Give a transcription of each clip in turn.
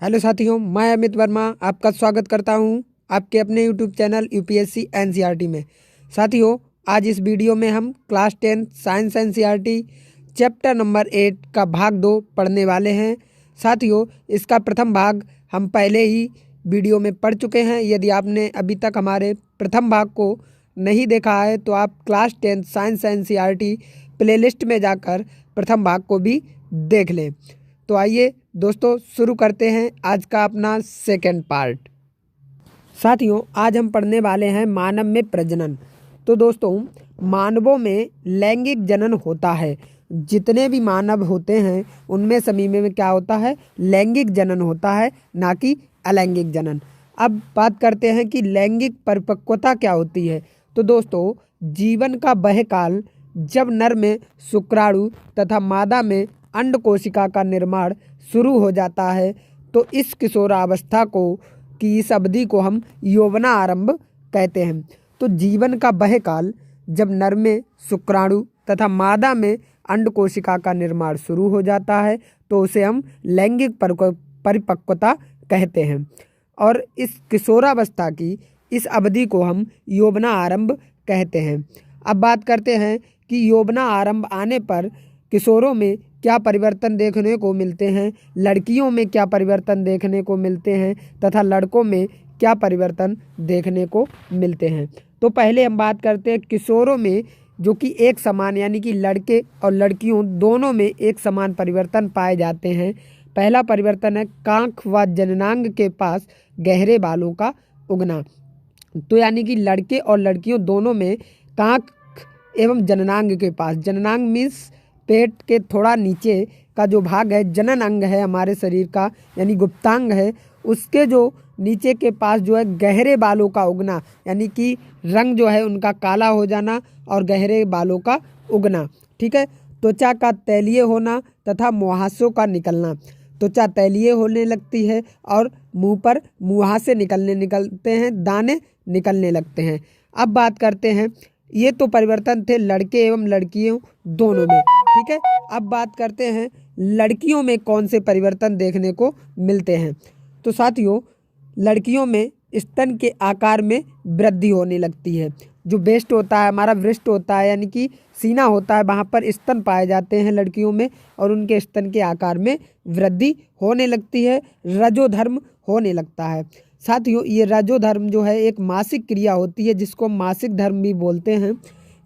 Hello साथियों, मैं अमित वर्मा आपका स्वागत करता हूं आपके अपने यूट्यूब चैनल यूपीएससी एनसीईआरटी में। साथियों, आज इस वीडियो में हम class 10 science NCERT chapter number 8 का भाग 2 पढ़ने वाले हैं। साथियों, इसका प्रथम भाग हम पहले ही वीडियो में पढ़ चुके हैं। यदि आपने अभी तक हमारे प्रथम भाग को नहीं देखा है तो आप क्लास 10 साइंस एनसीईआरटी प्लेलिस्ट में जाकर प्रथम भाग को भी देख लें। तो आइए दोस्तों, शुरू करते हैं आज का अपना सेकंड पार्ट। साथियों, आज हम पढ़ने वाले हैं मानव में प्रजनन। तो दोस्तों, मानवों में लैंगिक जनन होता है। जितने भी मानव होते हैं उनमें सभी में क्या होता है? लैंगिक जनन होता है, ना कि अलैंगिक जनन। अब बात करते हैं कि लैंगिक परिपक्वता क्या होती है। तो दोस्तों, जीवन का वह काल जब नर में शुक्राणु तथा मादा में अंड कोशिका का निर्माण शुरू हो जाता है, तो इस किशोरावस्था को की इस अवधि को हम यौवना आरंभ कहते हैं। तो जीवन का वह काल जब नर में शुक्राणु तथा मादा में अंड कोशिका का निर्माण शुरू हो जाता है, तो उसे हम लैंगिक परिपक्वता कहते हैं। और इस किशोरावस्था की इस अवधि को हम यौवना आरंभ कहते हैं। अब बात करते हैं कि यौवना आरंभ आने पर किशोरों में क्या परिवर्तन देखने को मिलते हैं, लड़कियों में क्या परिवर्तन देखने को मिलते हैं तथा लड़कों में क्या परिवर्तन देखने को मिलते हैं। तो पहले हम बात करते हैं किशोरों में, जो कि एक समान यानी कि लड़के और लड़कियों दोनों में एक समान परिवर्तन पाए जाते हैं। पहला परिवर्तन है कांख व जननांग के पास गहरे बालों का उगना। तो यानी कि लड़के और लड़कियों दोनों में कांख एवं जननांग के पास, जननांग मीन्स पेट के थोड़ा नीचे का जो भाग है, जनन अंग है हमारे शरीर का, यानी गुप्तांग है, उसके जो नीचे के पास जो है गहरे बालों का उगना, यानी कि रंग जो है उनका काला हो जाना और गहरे बालों का उगना। ठीक है। त्वचा का तैलीय होना तथा मुहासों का निकलना। त्वचा तैलीय होने लगती है और मुंह पर मुहासे निकलते हैं, दाने निकलने लगते हैं। अब बात करते हैं, ये तो परिवर्तन थे लड़के एवं लड़कियों दोनों में। ठीक है। अब बात करते हैं लड़कियों में कौन से परिवर्तन देखने को मिलते हैं। तो साथियों, लड़कियों में स्तन के आकार में वृद्धि होने लगती है। जो वेस्ट होता है हमारा, वृष्ट होता है यानी कि सीना होता है, वहाँ पर स्तन पाए जाते हैं लड़कियों में और उनके स्तन के आकार में वृद्धि होने लगती है। रजोधर्म होने लगता है। साथियों, ये रजोधर्म जो है एक मासिक क्रिया होती है जिसको मासिक धर्म भी बोलते हैं।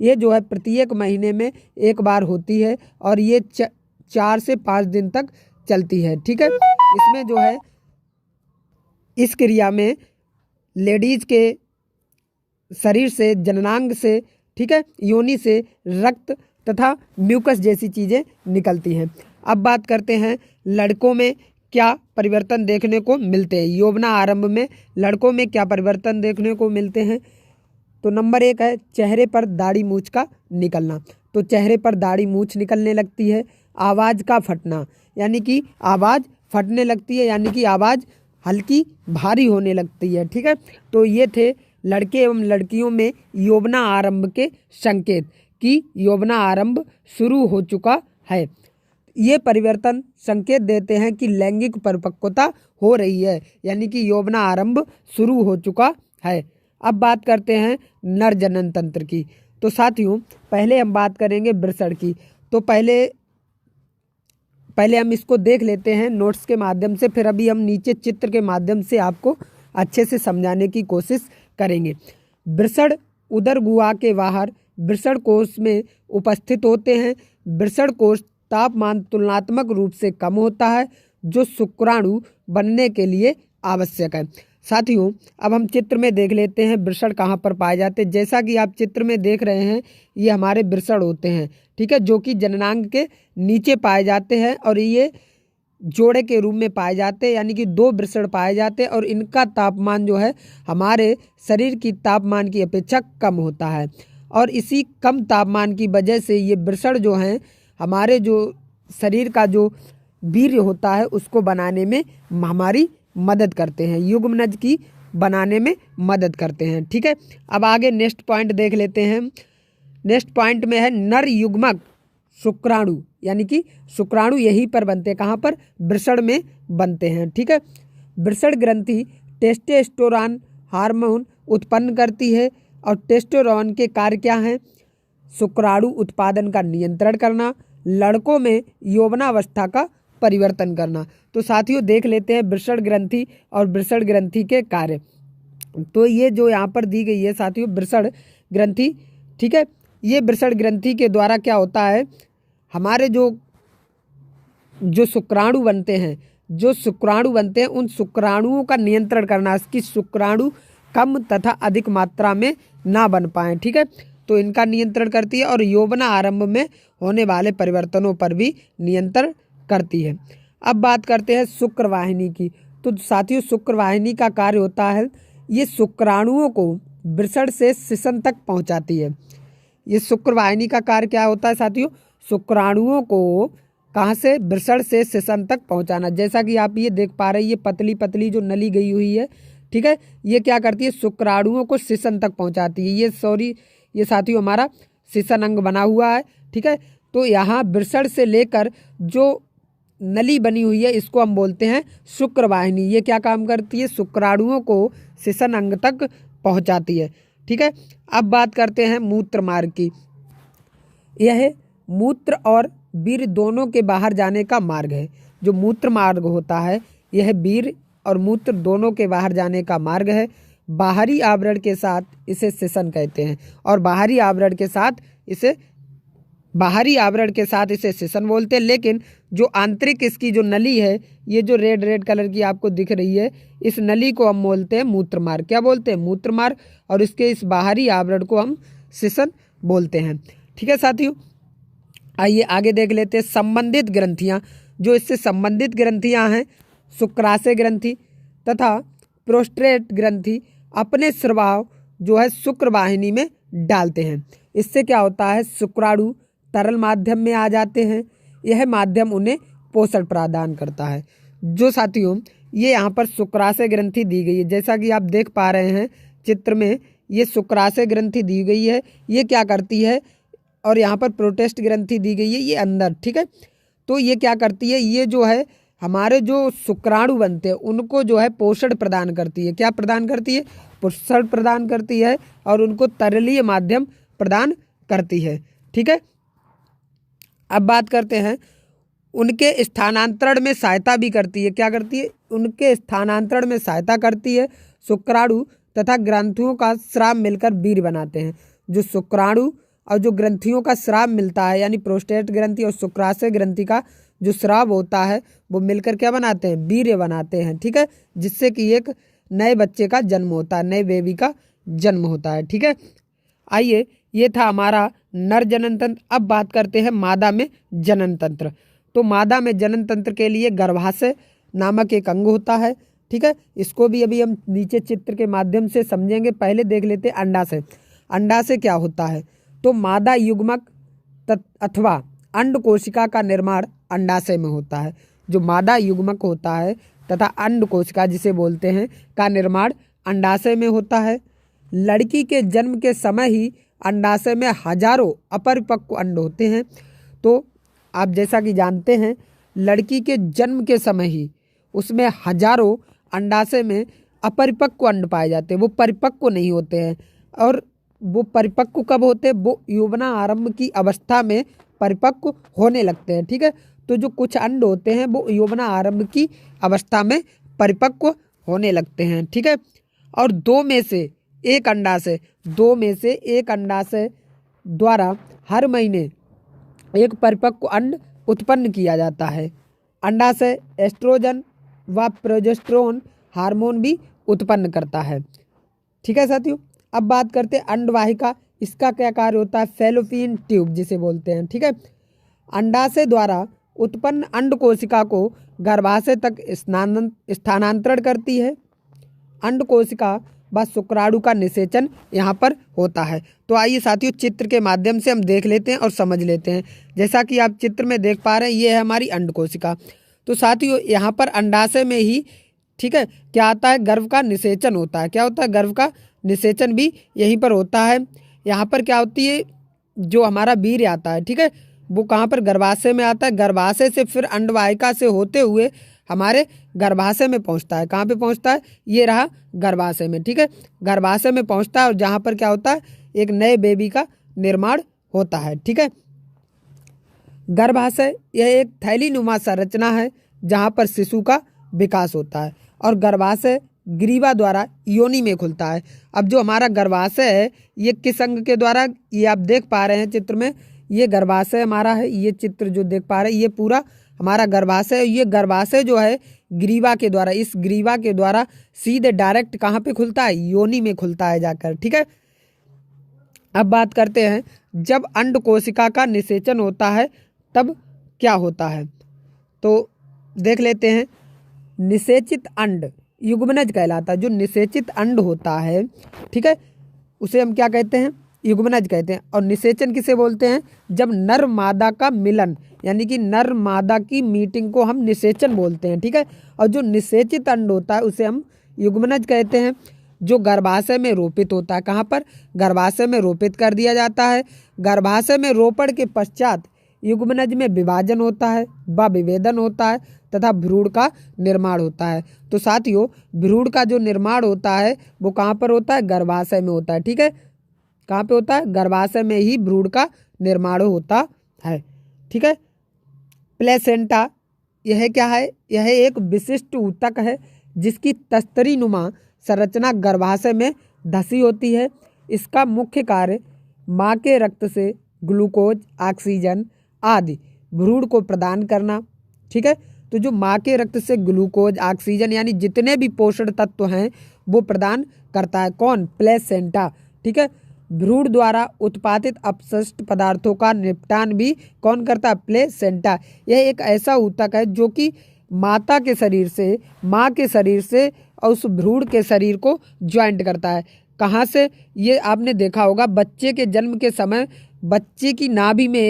ये जो है प्रत्येक महीने में एक बार होती है और ये 4 से 5 दिन तक चलती है। ठीक है। इसमें जो है इस क्रिया में लेडीज के शरीर से, जननांग से, ठीक है, योनि से रक्त तथा म्यूकस जैसी चीज़ें निकलती हैं। अब बात करते हैं लड़कों में क्या परिवर्तन देखने को मिलते हैं। यौवना आरंभ में लड़कों में क्या परिवर्तन देखने को मिलते हैं। तो नंबर 1 है चेहरे पर दाढ़ी मूछ का निकलना। तो चेहरे पर दाढ़ी मूछ निकलने लगती है। आवाज़ का फटना, यानी कि आवाज़ फटने लगती है, यानी कि आवाज़ हल्की भारी होने लगती है। ठीक है। तो ये थे लड़के एवं लड़कियों में यौवना आरंभ के संकेत कि यौवना आरंभ शुरू हो चुका है। ये परिवर्तन संकेत देते हैं कि लैंगिक परिपक्वता हो रही है, यानी कि यौवना आरंभ शुरू हो चुका है। अब बात करते हैं नर जनन तंत्र की। तो साथियों, पहले हम बात करेंगे वृषण की। तो पहले हम इसको देख लेते हैं नोट्स के माध्यम से, फिर अभी हम नीचे चित्र के माध्यम से आपको अच्छे से समझाने की कोशिश करेंगे। वृषण उदर गुहा के बाहर वृषण कोश में उपस्थित होते हैं। वृषण कोश तापमान तुलनात्मक रूप से कम होता है, जो शुक्राणु बनने के लिए आवश्यक है। साथियों, अब हम चित्र में देख लेते हैं वृषण कहाँ पर पाए जाते हैं। जैसा कि आप चित्र में देख रहे हैं, ये हमारे वृषण होते हैं, ठीक है, जो कि जननांग के नीचे पाए जाते हैं और ये जोड़े के रूप में पाए जाते हैं, यानी कि 2 वृषण पाए जाते हैं और इनका तापमान जो है हमारे शरीर की तापमान की अपेक्षा कम होता है। और इसी कम तापमान की वजह से ये वृषण जो हैं हमारे जो शरीर का जो वीर्य होता है उसको बनाने में हमारी मदद करते हैं, युग्मनज की बनाने में मदद करते हैं। ठीक है। अब आगे नेक्स्ट पॉइंट देख लेते हैं। नेक्स्ट पॉइंट में है नर युग्मक शुक्राणु यानी कि शुक्राणु यहीं पर बनते हैं, कहाँ पर, वृषण में बनते हैं। ठीक है, वृषण ग्रंथि टेस्टोस्टेरोन हार्मोन उत्पन्न करती है और टेस्टोस्टेरोन के कार्य क्या हैं, शुक्राणु उत्पादन का नियंत्रण करना, लड़कों में यौवनावस्था का परिवर्तन करना। तो साथियों देख लेते हैं वृषण ग्रंथि और वृषण ग्रंथि के कार्य। तो ये जो यहाँ पर दी गई है साथियों वृषण ग्रंथि, ठीक है, ये वृषण ग्रंथि के द्वारा क्या होता है, हमारे जो शुक्राणु बनते हैं, उन शुक्राणुओं का नियंत्रण करना कि शुक्राणु कम तथा अधिक मात्रा में ना बन पाएँ। ठीक है, तो इनका नियंत्रण करती है और यौवना आरंभ में होने वाले परिवर्तनों पर भी नियंत्रण करती है। अब बात करते हैं शुक्रवाहिनी की। तो साथियों शुक्रवाहिनी का कार्य होता है, ये शुक्राणुओं को वृषण से शिशन तक पहुंचाती है। ये शुक्रवाहिनी का कार्य क्या होता है साथियों, शुक्राणुओं को कहाँ से, वृषण से शिशन तक पहुंचाना। जैसा कि आप ये देख पा रहे हैं, ये पतली पतली जो नली गई हुई है, ठीक है, ये क्या करती है, शुक्राणुओं को शिशन तक पहुंचाती है। ये साथियों हमारा शिशन अंग बना हुआ है। ठीक है, तो यहाँ वृषण से लेकर जो नली बनी हुई है इसको हम बोलते हैं शुक्रवाहिनी। ये क्या काम करती है, शुक्राणुओं को शिशन अंग तक पहुंचाती है। ठीक है, अब बात करते हैं मूत्र मार्ग की। यह मूत्र और वीर्य दोनों के बाहर जाने का मार्ग है। जो मूत्र मार्ग होता है यह वीर्य और मूत्र दोनों के बाहर जाने का मार्ग है। बाहरी आवरण के साथ इसे शिशन कहते हैं और बाहरी आवरण के साथ इसे शिशन बोलते हैं। लेकिन जो आंतरिक इसकी जो नली है, ये जो रेड कलर की आपको दिख रही है, इस नली को हम बोलते हैं मूत्र मार्ग। क्या बोलते हैं, मूत्र मार्ग, और इसके इस बाहरी आवरण को हम शिशन बोलते हैं। ठीक है साथियों, आइए आगे देख लेते हैं संबंधित ग्रंथियाँ। जो इससे संबंधित ग्रंथियाँ हैं, शुक्राशय ग्रंथि तथा प्रोस्टेट ग्रंथि अपने स्राव जो है शुक्रवाहिनी में डालते हैं। इससे क्या होता है, शुक्राणु तरल माध्यम में आ जाते हैं। यह माध्यम उन्हें पोषण प्रदान करता है। जो साथियों ये यहाँ पर शुक्राशय ग्रंथि दी गई है, जैसा कि आप देख पा रहे हैं चित्र में, ये शुक्राशय ग्रंथि दी गई है, ये क्या करती है, और यहाँ पर प्रोस्टेट ग्रंथि दी गई है, ये अंदर। ठीक है, तो ये क्या करती है, ये जो है हमारे जो शुक्राणु बनते हैं उनको जो है पोषण प्रदान करती है। क्या प्रदान करती है, पोषण प्रदान करती है और उनको तरलीय माध्यम प्रदान करती है। ठीक है, अब बात करते हैं उनके स्थानांतरण में सहायता भी करती है। क्या करती है, उनके स्थानांतरण में सहायता करती है। शुक्राणु तथा ग्रंथियों का स्राव मिलकर वीर्य बनाते हैं। जो शुक्राणु और जो ग्रंथियों का स्राव मिलता है, यानी प्रोस्टेट ग्रंथि और शुक्राशय ग्रंथि का जो स्राव होता है वो मिलकर क्या बनाते हैं, वीर्य बनाते हैं। ठीक है, जिससे कि एक नए बच्चे का जन्म होता है, नए बेबी का जन्म होता है। ठीक है, आइए ये था हमारा नर जनन तंत्र। अब बात करते हैं मादा में जनन तंत्र। तो मादा में जनन तंत्र के लिए गर्भाशय नामक एक अंग होता है। ठीक है, इसको भी अभी हम नीचे चित्र के माध्यम से समझेंगे। पहले देख लेते हैं अंडाशय। अंडाशय क्या होता है, तो मादा युग्मक अथवा अंड कोशिका का निर्माण अंडाशय में होता है। जो मादा युग्मक होता है तथा अंड कोशिका जिसे बोलते हैं का निर्माण अंडाशय में होता है। लड़की के जन्म के समय ही अंडाशय में हजारों अपरिपक्व अंड होते हैं। तो आप जैसा कि जानते हैं, लड़की के जन्म के समय ही उसमें हजारों अंडाशय में अपरिपक्व अंड पाए जाते हैं, वो परिपक्व नहीं होते हैं। और वो परिपक्व कब होते हैं, वो यौवना आरंभ की अवस्था में परिपक्व होने लगते हैं। ठीक है, तो जो कुछ अंड होते हैं वो यौवना आरंभ की अवस्था में परिपक्व होने लगते हैं। ठीक है, और दो में से एक अंडाशय द्वारा हर महीने एक परिपक्व अंड उत्पन्न किया जाता है। अंडाशय एस्ट्रोजन व प्रोजेस्टेरोन हार्मोन भी उत्पन्न करता है। ठीक है साथियों, अब बात करते हैं अंडवाहिका। इसका क्या कार्य होता है, फैलोपियन ट्यूब जिसे बोलते हैं। ठीक है, अंडाशय द्वारा उत्पन्न अंड कोशिका को गर्भाशय तक स्थानांतरण करती है। अंड कोशिका व शुक्राणु का निषेचन यहाँ पर होता है। तो आइए साथियों चित्र के माध्यम से हम देख लेते हैं और समझ लेते हैं। जैसा कि आप चित्र में देख पा रहे हैं, ये है हमारी अंड कोशिका। तो साथियों यहाँ पर अंडाशय में ही, ठीक है, क्या आता है, गर्भ का निषेचन होता है। क्या होता है, गर्भ का निषेचन भी यहीं पर होता है। यहाँ पर क्या होती है, जो हमारा वीर्य आता है, ठीक है, वो कहाँ पर, गर्भाशय में आता है। गर्भाशय से फिर अंडवाहिका से होते हुए हमारे गर्भाशय में पहुंचता है। कहाँ पे पहुंचता है, ये रहा गर्भाशय में, ठीक है। गर्भाशय में पहुंचता है और जहाँ पर क्या होता है, एक नए बेबी का निर्माण होता है, ठीक है। गर्भाशय यह एक थैलीनुमा संरचना है जहाँ पर शिशु का विकास होता है और गर्भाशय ग्रीवा द्वारा योनि में खुलता है। अब जो हमारा गर्भाशय है ये किस अंग के द्वारा, ये आप देख पा रहे हैं चित्र में, ये गर्भाशय हमारा है। ये चित्र जो देख पा रहे हैं ये पूरा हमारा गर्भाशय है। ये गर्भाशय जो है ग्रीवा के द्वारा, इस ग्रीवा के द्वारा सीधे डायरेक्ट कहाँ पे खुलता है, योनि में खुलता है जाकर, ठीक है। अब बात करते हैं जब अंड कोशिका का निषेचन होता है तब क्या होता है, तो देख लेते हैं। निषेचित अंड युग्मनज कहलाता है। जो निषेचित अंड होता है, ठीक है, उसे हम क्या कहते हैं, युग्मनज कहते हैं। और निषेचन किसे बोलते हैं, जब नर मादा का मिलन यानी कि नर मादा की मीटिंग को हम निषेचन बोलते हैं, ठीक है। और जो निषेचित अंड होता है उसे हम युग्मनज कहते हैं। जो गर्भाशय में रोपित होता है, कहाँ पर, गर्भाशय में रोपित कर दिया जाता है। गर्भाशय में रोपण के पश्चात युग्मनज में विभाजन होता है व विभेदन होता है तथा भ्रूण का निर्माण होता है। तो साथियों, भ्रूण का जो निर्माण होता है वो कहाँ पर होता है, गर्भाशय में होता है, ठीक है। कहाँ पे होता है, गर्भाशय में ही भ्रूण का निर्माण होता है, ठीक है। प्लेसेंटा यह क्या है, यह एक विशिष्ट ऊतक है जिसकी तस्तरी नुमा संरचना गर्भाशय में धसी होती है। इसका मुख्य कार्य माँ के रक्त से ग्लूकोज, ऑक्सीजन आदि भ्रूण को प्रदान करना, ठीक है। तो जो माँ के रक्त से ग्लूकोज, ऑक्सीजन यानी जितने भी पोषण तत्व हैं वो प्रदान करता है कौन, प्लेसेंटा, ठीक है। भ्रूण द्वारा उत्पादित अपशिष्ट पदार्थों का निपटान भी कौन करता है, प्लेसेंटा। यह एक ऐसा ऊतक है जो कि माता के शरीर से, माँ के शरीर से और उस भ्रूण के शरीर को ज्वाइंट करता है। कहाँ से, ये आपने देखा होगा बच्चे के जन्म के समय बच्चे की नाभि में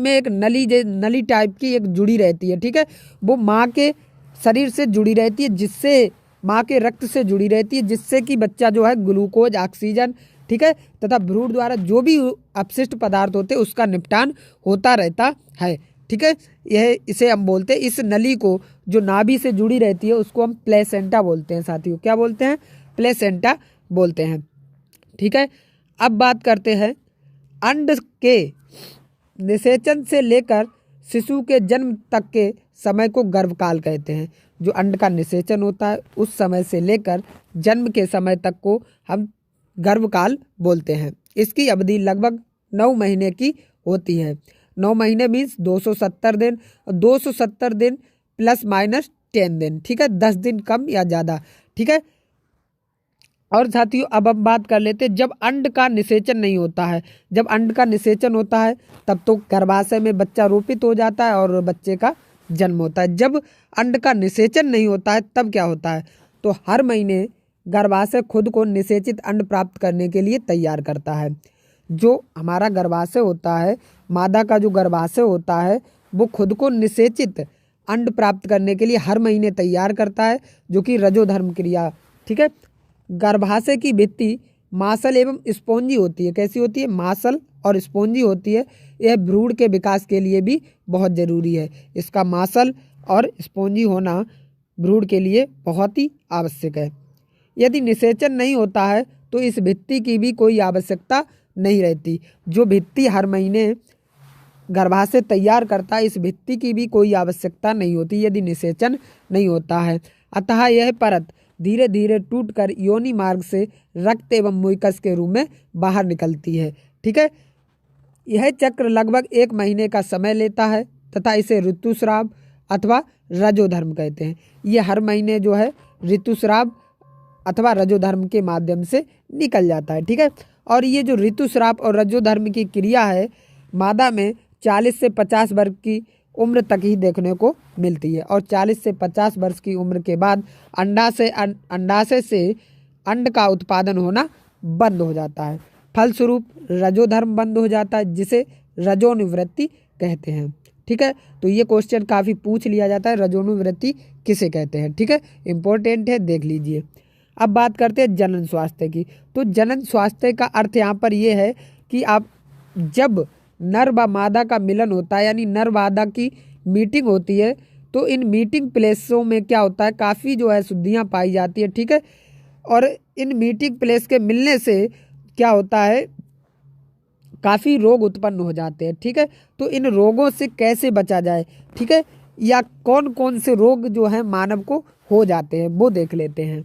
एक नली टाइप की एक जुड़ी रहती है, ठीक है। वो माँ के शरीर से जुड़ी रहती है, जिससे माँ के रक्त से जुड़ी रहती है, जिससे कि बच्चा जो है ग्लूकोज, ऑक्सीजन, ठीक है, तथा भ्रूण द्वारा जो भी अपशिष्ट पदार्थ होते हैं उसका निपटान होता रहता है, ठीक है। यह इसे हम बोलते हैं, इस नली को जो नाभि से जुड़ी रहती है उसको हम प्लेसेंटा बोलते हैं साथियों। क्या बोलते हैं, प्लेसेंटा बोलते हैं, ठीक है। अब बात करते हैं अंड के निषेचन से लेकर शिशु के जन्म तक के समय को गर्भकाल कहते हैं। जो अंड का निषेचन होता है उस समय से लेकर जन्म के समय तक को हम गर्भकाल बोलते हैं। इसकी अवधि लगभग 9 महीने की होती है। 9 महीने मीन्स 270 दिन, 270 दिन प्लस माइनस 10 दिन, ठीक है, 10 दिन कम या ज़्यादा, ठीक है। और साथियों अब हम बात कर लेते हैं जब अंड का निषेचन नहीं होता है। जब अंड का निषेचन होता है तब तो गर्भाशय में बच्चा रोपित हो जाता है और बच्चे का जन्म होता है। जब अंड का निषेचन नहीं होता है तब क्या होता है, तो हर महीने गर्भाशय खुद को निषेचित अंड प्राप्त करने के लिए तैयार करता है। जो हमारा गर्भाशय होता है, मादा का जो गर्भाशय होता है वो खुद को निषेचित अंड प्राप्त करने के लिए हर महीने तैयार करता है, जो कि रजोधर्म क्रिया, ठीक है। गर्भाशय की भित्ति मांसल एवं स्पॉन्जी होती है। कैसी होती है, मांसल और स्पॉन्जी होती है। यह भ्रूण के विकास के लिए भी बहुत जरूरी है। इसका मांसल और स्पॉन्जी होना भ्रूण के लिए बहुत ही आवश्यक है। यदि निषेचन नहीं होता है तो इस भित्ति की भी कोई आवश्यकता नहीं रहती। जो भित्ति हर महीने गर्भाशय तैयार करता है, इस भित्ति की भी कोई आवश्यकता नहीं होती यदि निषेचन नहीं होता है। अतः यह परत धीरे धीरे टूटकर योनि मार्ग से रक्त एवं म्यूकस के रूप में बाहर निकलती है, ठीक है। यह चक्र लगभग 1 महीने का समय लेता है तथा इसे ऋतुस्राव अथवा रजोधर्म कहते हैं। ये हर महीने जो है ऋतुस्राव अथवा रजोधर्म के माध्यम से निकल जाता है, ठीक है। और ये जो ऋतुस्राव और रजोधर्म की क्रिया है मादा में 40 से 50 वर्ष की उम्र तक ही देखने को मिलती है और 40 से 50 वर्ष की उम्र के बाद अंडाशय से अंड का उत्पादन होना बंद हो जाता है। फलस्वरूप रजोधर्म बंद हो जाता है, जिसे रजोनिवृत्ति कहते हैं, ठीक है। तो ये क्वेश्चन काफ़ी पूछ लिया जाता है, रजोनिवृत्ति किसे कहते हैं, ठीक है, इंपॉर्टेंट है, देख लीजिए। अब बात करते हैं जनन स्वास्थ्य की। तो जनन स्वास्थ्य का अर्थ यहाँ पर ये है कि आप जब नर व मादा का मिलन होता है, यानी नर मादा की मीटिंग होती है, तो इन मीटिंग प्लेसों में क्या होता है, काफ़ी जो है शुद्धियाँ पाई जाती है। ठीक है, और इन मीटिंग प्लेस के मिलने से क्या होता है, काफ़ी रोग उत्पन्न हो जाते हैं। ठीक है, तो इन रोगों से कैसे बचा जाए, ठीक है, या कौन कौन से रोग जो है मानव को हो जाते हैं वो देख लेते हैं।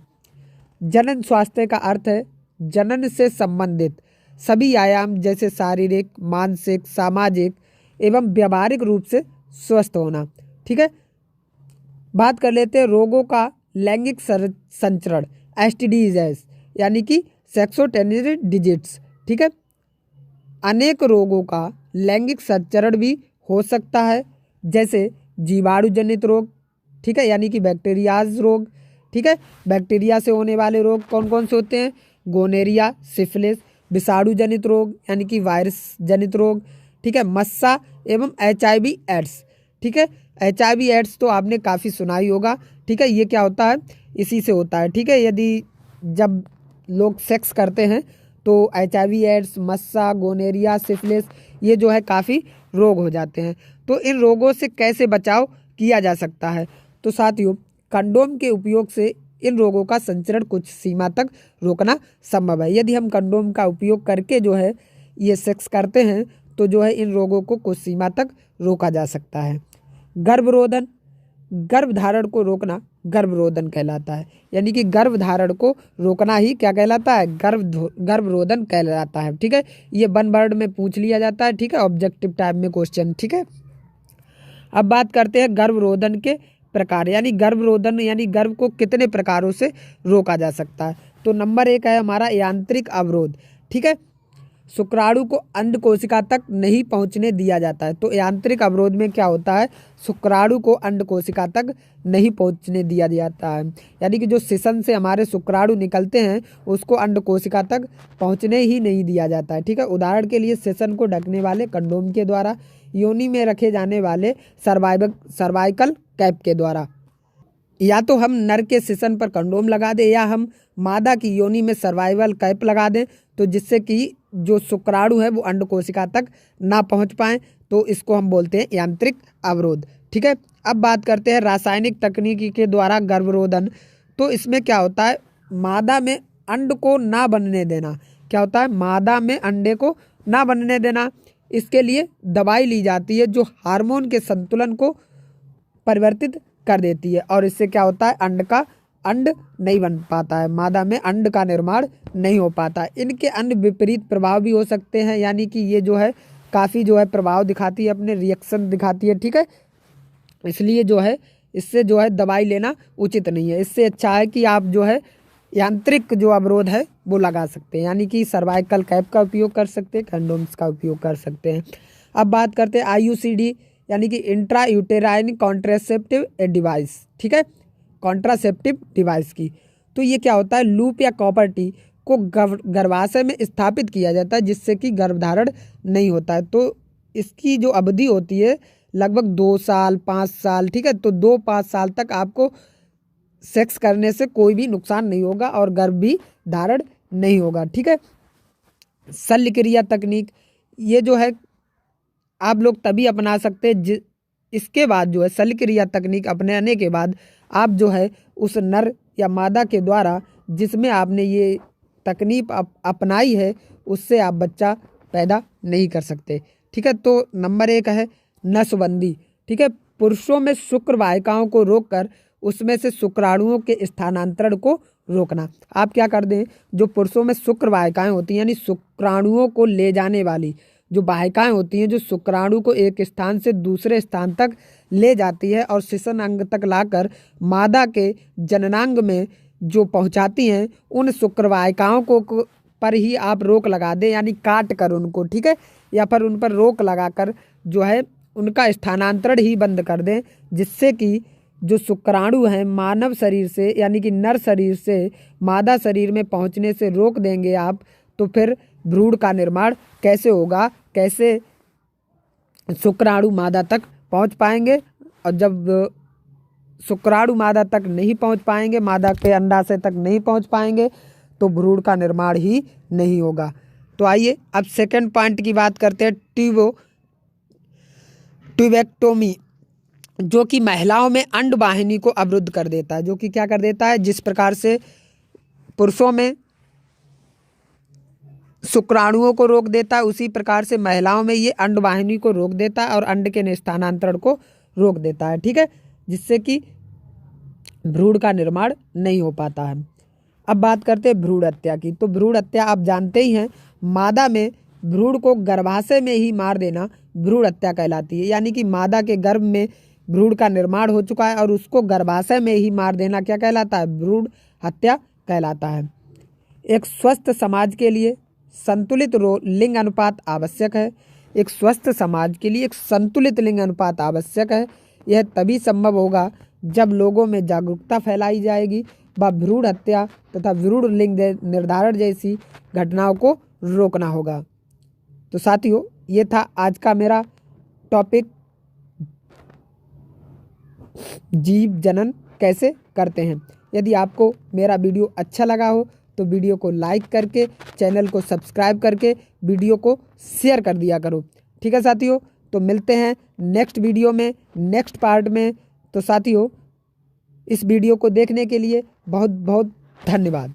जनन स्वास्थ्य का अर्थ है जनन से संबंधित सभी आयाम जैसे शारीरिक, मानसिक, सामाजिक एवं व्यावहारिक रूप से स्वस्थ होना। ठीक है, बात कर लेते हैं रोगों का लैंगिक संचरण, STDs, यानी कि सेक्सो ट्रांसमिटेड डिजीज। ठीक है, अनेक रोगों का लैंगिक संचरण भी हो सकता है, जैसे जीवाणु जनित रोग, ठीक है, यानी कि बैक्टीरियाज रोग। ठीक है, बैक्टीरिया से होने वाले रोग कौन कौन से होते हैं, गोनेरिया, सिफिलिस, विषाणु जनित रोग यानी कि वायरस जनित रोग। ठीक है, मस्सा एवं HIV एड्स। ठीक है, HIV एड्स तो आपने काफ़ी सुना ही होगा। ठीक है, ये क्या होता है, इसी से होता है। ठीक है, यदि जब लोग सेक्स करते हैं तो HIV एड्स, मस्सा, गोनेरिया, सिफिलिस ये जो है काफ़ी रोग हो जाते हैं। तो इन रोगों से कैसे बचाव किया जा सकता है, तो साथियों कंडोम के उपयोग से इन रोगों का संचरण कुछ सीमा तक रोकना संभव है। यदि हम कंडोम का उपयोग करके जो है ये सेक्स करते हैं तो जो है इन रोगों को कुछ सीमा तक रोका जा सकता है। गर्भरोधन, गर्भधारण को रोकना गर्भरोधन कहलाता है, यानी कि गर्भधारण को रोकना ही क्या कहलाता है, गर्भरोधन कहलाता है। ठीक है, ये 1 वर्ड में पूछ लिया जाता है। ठीक है, ऑब्जेक्टिव टाइप में क्वेश्चन। ठीक है, अब बात करते हैं गर्भरोधन के प्रकार, यानी गर्भरोधन यानी गर्भ को कितने प्रकारों से रोका जा सकता है। तो नंबर 1 है हमारा यांत्रिक अवरोध। ठीक है, शुक्राणु को अंड कोशिका तक नहीं पहुंचने दिया जाता है। तो यांत्रिक अवरोध में क्या होता है, शुक्राणु को अंड कोशिका तक नहीं पहुंचने दिया जाता है, यानी कि जो शिशन से हमारे शुक्राणु निकलते हैं उसको अंड कोशिका तक पहुंचने ही नहीं दिया जाता है। ठीक है, उदाहरण के लिए शिशन को ढकने वाले कंडोम के द्वारा, योनि में रखे जाने वाले सर्वाइकल कैप के द्वारा, या तो हम नर के शिशन पर कंडोम लगा दें या हम मादा की योनि में सर्वाइवल कैप लगा दें, तो जिससे कि जो शुक्राणु है वो अंड कोशिका तक ना पहुंच पाए, तो इसको हम बोलते हैं यांत्रिक अवरोध। ठीक है, अब बात करते हैं रासायनिक तकनीकी के द्वारा गर्भरोधन। तो इसमें क्या होता है, मादा में अंड को ना बनने देना। क्या होता है, मादा में अंडे को ना बनने देना। इसके लिए दवाई ली जाती है जो हार्मोन के संतुलन को परिवर्तित कर देती है, और इससे क्या होता है, अंड नहीं बन पाता है, मादा में अंड का निर्माण नहीं हो पाता। इनके अन्य विपरीत प्रभाव भी हो सकते हैं, यानी कि ये जो है काफ़ी जो है प्रभाव दिखाती है, अपने रिएक्शन दिखाती है। ठीक है, इसलिए जो है इससे जो है दवाई लेना उचित नहीं है। इससे अच्छा है कि आप जो है यांत्रिक जो अवरोध है वो लगा सकते हैं, यानी कि सर्वाइकल कैप का उपयोग कर सकते हैं, कंडोम्स का उपयोग कर सकते हैं। अब बात करते हैं IUCD यानी कि इंट्रा यूटेराइन कॉन्ट्रासेप्टिव डिवाइस। ठीक है, कॉन्ट्रासेप्टिव डिवाइस की, तो ये क्या होता है, लूप या कॉपर टी को गर्भाशय में स्थापित किया जाता है जिससे कि गर्भधारण नहीं होता है। तो इसकी जो अवधि होती है लगभग 2 साल 5 साल। ठीक है, तो 2-5 साल तक आपको सेक्स करने से कोई भी नुकसान नहीं होगा और गर्भ भी धारण नहीं होगा। ठीक है, शल्य क्रिया तकनीक, ये जो है आप लोग तभी अपना सकते हैं इसके बाद जो है शल्य क्रिया तकनीक अपनाने के बाद आप जो है उस नर या मादा के द्वारा जिसमें आपने ये तकनीक अपनाई है उससे आप बच्चा पैदा नहीं कर सकते। ठीक है, तो नंबर 1 है नसबंदी। ठीक है, पुरुषों में शुक्र वाहिकाओं को रोककर उसमें से शुक्राणुओं के स्थानांतरण को रोकना। आप क्या कर दें, जो पुरुषों में शुक्र वाहिकाएं होती हैं यानी शुक्राणुओं को ले जाने वाली जो वाहिकाएं होती हैं जो शुक्राणु को एक स्थान से दूसरे स्थान तक ले जाती है और शिशन अंग तक लाकर मादा के जननांग में जो पहुंचाती हैं, उन शुक्र वाहिकाओं को पर ही आप रोक लगा दें, यानी काट कर उनको। ठीक है, या फिर उन पर रोक लगाकर जो है उनका स्थानांतरण ही बंद कर दें, जिससे कि जो शुक्राणु हैं मानव शरीर से यानी कि नर शरीर से मादा शरीर में पहुंचने से रोक देंगे आप, तो फिर भ्रूण का निर्माण कैसे होगा, कैसे शुक्राणु मादा तक पहुंच पाएंगे। और जब शुक्राणु मादा तक नहीं पहुंच पाएंगे, मादा के अंडाशय तक नहीं पहुंच पाएंगे, तो भ्रूण का निर्माण ही नहीं होगा। तो आइए अब सेकंड पॉइंट की बात करते हैं, ट्यूबेक्टोमी, जो कि महिलाओं में अंड वाहिनी को अवरुद्ध कर देता है, जो कि क्या कर देता है, जिस प्रकार से पुरुषों में शुक्राणुओं को रोक देता है उसी प्रकार से महिलाओं में ये अंड वाहिनी को रोक देता है और अंड के स्थानांतरण को रोक देता है। ठीक है, जिससे कि भ्रूण का निर्माण नहीं हो पाता है। अब बात करते हैं भ्रूण हत्या की। तो भ्रूण हत्या आप जानते ही हैं, मादा में भ्रूण को गर्भाशय में ही मार देना भ्रूण हत्या कहलाती है। यानी कि मादा के गर्भ में भ्रूण का निर्माण हो चुका है और उसको गर्भाशय में ही मार देना क्या कहलाता है, भ्रूण हत्या कहलाता है। एक स्वस्थ समाज के लिए संतुलित लिंग अनुपात आवश्यक है। एक स्वस्थ समाज के लिए एक संतुलित लिंग अनुपात आवश्यक है। यह तभी संभव होगा जब लोगों में जागरूकता फैलाई जाएगी व भ्रूण हत्या तथा भ्रूण लिंग निर्धारण जैसी घटनाओं को रोकना होगा। तो साथियों, ये था आज का मेरा टॉपिक, जीव जनन कैसे करते हैं। यदि आपको मेरा वीडियो अच्छा लगा हो तो वीडियो को लाइक करके, चैनल को सब्सक्राइब करके वीडियो को शेयर कर दिया करो। ठीक है साथियों, तो मिलते हैं नेक्स्ट वीडियो में, नेक्स्ट पार्ट में। तो साथियों, इस वीडियो को देखने के लिए बहुत बहुत धन्यवाद।